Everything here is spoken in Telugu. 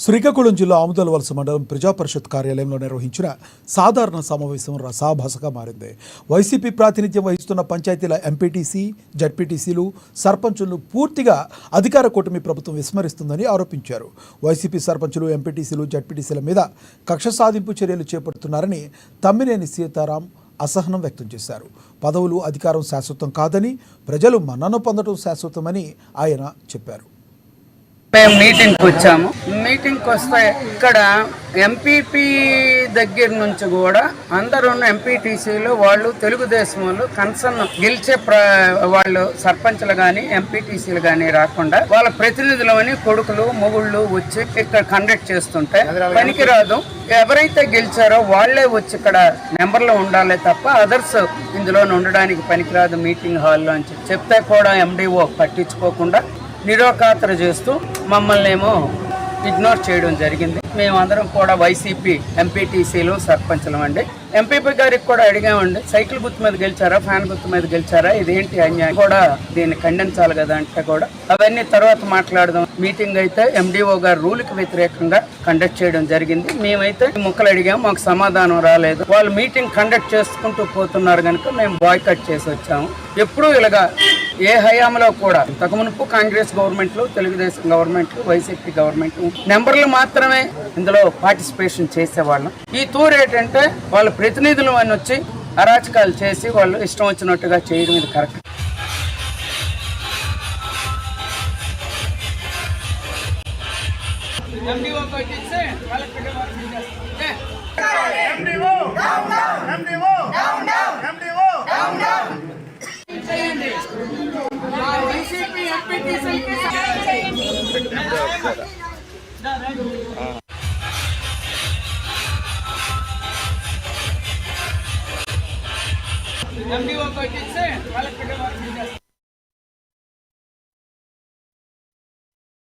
శ్రీకాకుళం జిల్లా ఆముదాలవలస మండలం ప్రజాపరిషత్ కార్యాలయంలో నిర్వహించిన సాధారణ సమావేశం రసాభాసగా మారింది. వైసీపీ ప్రాతినిధ్యం వహిస్తున్న పంచాయతీల ఎంపీటీసీ, జడ్పీటీసీలు, సర్పంచులను పూర్తిగా అధికార కూటమి ప్రభుత్వం విస్మరిస్తుందని ఆరోపించారు. వైసీపీ సర్పంచులు, ఎంపీటీసీలు, జడ్పీటీసీల మీద కక్ష సాధింపు చర్యలు చేపడుతున్నారని తమ్మినేని సీతారాం అసహనం వ్యక్తం చేశారు. పదవులు, అధికారం శాశ్వతం కాదని, ప్రజలు మన్నన పొందడం శాశ్వతమని ఆయన చెప్పారు. మేము మీటింగ్కి వచ్చాము. మీటింగ్కి వస్తే ఇక్కడ ఎంపీపీ దగ్గర నుంచి కూడా అందరూ ఎంపీటీసీలు వాళ్ళు తెలుగుదేశం వాళ్ళు కన్సర్న్ గెలిచే వాళ్ళు సర్పంచ్లు కానీ ఎంపీటీసీలు కానీ రాకుండా వాళ్ళ ప్రతినిధులని కొడుకులు మొగుళ్ళు వచ్చి ఇక్కడ కండక్ట్ చేస్తుంటే పనికిరాదు. ఎవరైతే గెలిచారో వాళ్లే వచ్చి ఇక్కడ నెంబర్లో ఉండాలి తప్ప అదర్స్ ఇందులో ఉండడానికి పనికిరాదు మీటింగ్ హాల్లో అని చెప్తే కూడా ఎండిఓ పట్టించుకోకుండా నిరోకాతర చేస్తూ మమ్మల్ని ఏమో ఇగ్నోర్ చేయడం జరిగింది. మేమందరం కూడా వైసీపీ ఎంపీటీసీలు, సర్పంచ్లు అండి. ఎంపీపీ గారికి కూడా అడిగామండి, సైకిల్ గుర్తు మీద గెలిచారా, ఫ్యాన్ గుర్తు మీద గెలిచారా, ఇదేంటి అన్యాయం కూడా దీన్ని ఖండించాలి కదా అంటే కూడా అవన్నీ తర్వాత మాట్లాడదాం. మీటింగ్ అయితే ఎండిఓ గారు రూల్కి వ్యతిరేకంగా కండక్ట్ చేయడం జరిగింది. మేమైతే ముక్కలు అడిగాము, మాకు సమాధానం రాలేదు. వాళ్ళు మీటింగ్ కండక్ట్ చేసుకుంటూ పోతున్నారు కనుక మేము బాయ్కట్ చేసి వచ్చాము. ఎప్పుడూ ఇలాగా ఏ హయాంలో కూడా ఇంతకుమునుపు కాంగ్రెస్ గవర్నమెంట్లు, తెలుగుదేశం గవర్నమెంట్లు, వైసీపీ గవర్నమెంట్ నెంబర్లు మాత్రమే ఇందులో పార్టిసిపేషన్ చేసేవాళ్ళం. ఈ తూరు ఏంటంటే వాళ్ళ ప్రతినిధులు అని వచ్చి అరాచకాలు చేసి వాళ్ళు ఇష్టం వచ్చినట్టుగా చేయడం ఇది కరెక్ట్. ఎండిఓ కొట్టిస్తే వాళ్ళకి